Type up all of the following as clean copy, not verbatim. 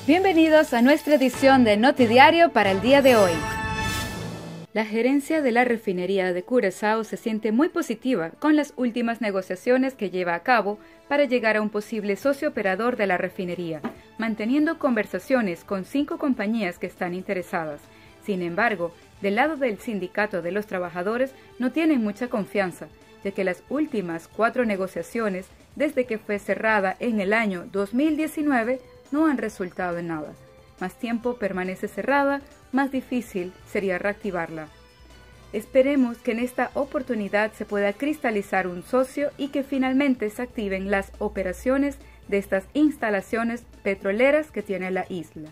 Bienvenidos a nuestra edición de Notidiario para el día de hoy. La gerencia de la refinería de Curazao se siente muy positiva con las últimas negociaciones que lleva a cabo para llegar a un posible socio operador de la refinería, manteniendo conversaciones con 5 compañías que están interesadas. Sin embargo, del lado del sindicato de los trabajadores no tienen mucha confianza, ya que las últimas 4 negociaciones, desde que fue cerrada en el año 2019, no han resultado en nada. Más tiempo permanece cerrada, más difícil sería reactivarla. Esperemos que en esta oportunidad se pueda cristalizar un socio y que finalmente se activen las operaciones de estas instalaciones petroleras que tiene la isla.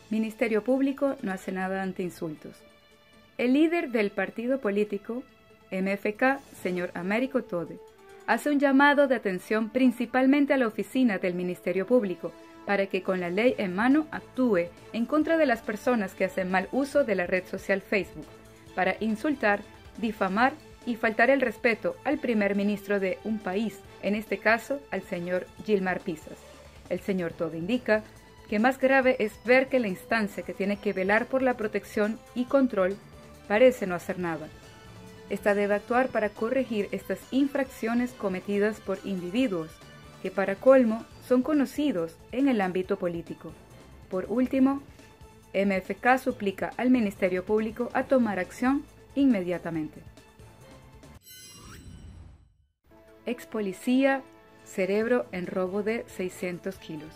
Ministerio Público no hace nada ante insultos. El líder del partido político, MFK, señor Américo Tode, hace un llamado de atención principalmente a la oficina del Ministerio Público para que con la ley en mano actúe en contra de las personas que hacen mal uso de la red social Facebook para insultar, difamar y faltar el respeto al primer ministro de un país, en este caso al señor Gilmar Pisas. El señor Tode indica que más grave es ver que la instancia que tiene que velar por la protección y control parece no hacer nada. Esta debe actuar para corregir estas infracciones cometidas por individuos que para colmo son conocidos en el ámbito político. Por último, MFK suplica al Ministerio Público a tomar acción inmediatamente. Ex policía, cerebro en robo de 600 kilos.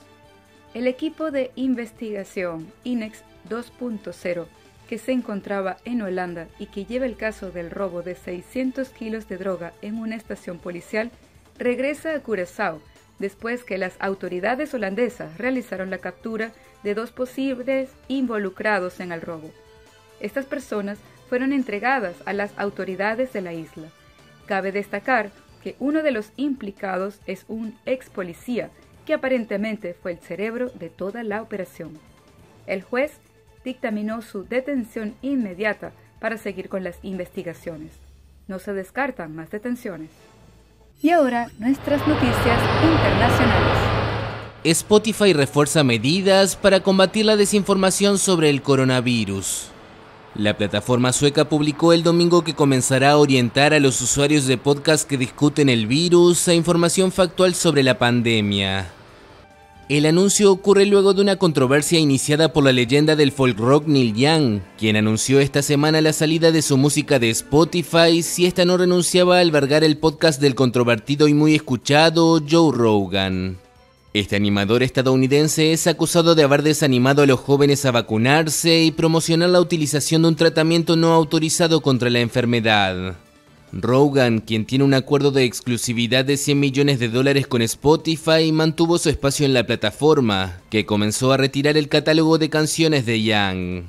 El equipo de investigación INEX 2.0 que se encontraba en Holanda y que lleva el caso del robo de 600 kilos de droga en una estación policial, regresa a Curazao después que las autoridades holandesas realizaron la captura de 2 posibles involucrados en el robo. Estas personas fueron entregadas a las autoridades de la isla. Cabe destacar que uno de los implicados es un ex policía que aparentemente fue el cerebro de toda la operación. El juez dictaminó su detención inmediata para seguir con las investigaciones. No se descartan más detenciones. Y ahora, nuestras noticias internacionales. Spotify refuerza medidas para combatir la desinformación sobre el coronavirus. La plataforma sueca publicó el domingo que comenzará a orientar a los usuarios de podcast que discuten el virus a información factual sobre la pandemia. El anuncio ocurre luego de una controversia iniciada por la leyenda del folk rock Neil Young, quien anunció esta semana la salida de su música de Spotify si esta no renunciaba a albergar el podcast del controvertido y muy escuchado Joe Rogan. Este animador estadounidense es acusado de haber desanimado a los jóvenes a vacunarse y promocionar la utilización de un tratamiento no autorizado contra la enfermedad. Rogan, quien tiene un acuerdo de exclusividad de $100 millones con Spotify, mantuvo su espacio en la plataforma, que comenzó a retirar el catálogo de canciones de Young.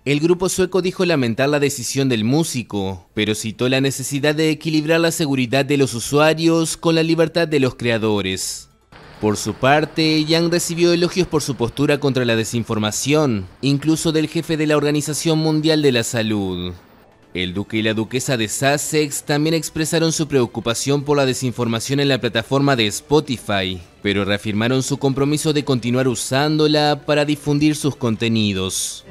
El grupo sueco dijo lamentar la decisión del músico, pero citó la necesidad de equilibrar la seguridad de los usuarios con la libertad de los creadores. Por su parte, Young recibió elogios por su postura contra la desinformación, incluso del jefe de la Organización Mundial de la Salud. El duque y la duquesa de Sussex también expresaron su preocupación por la desinformación en la plataforma de Spotify, pero reafirmaron su compromiso de continuar usándola para difundir sus contenidos.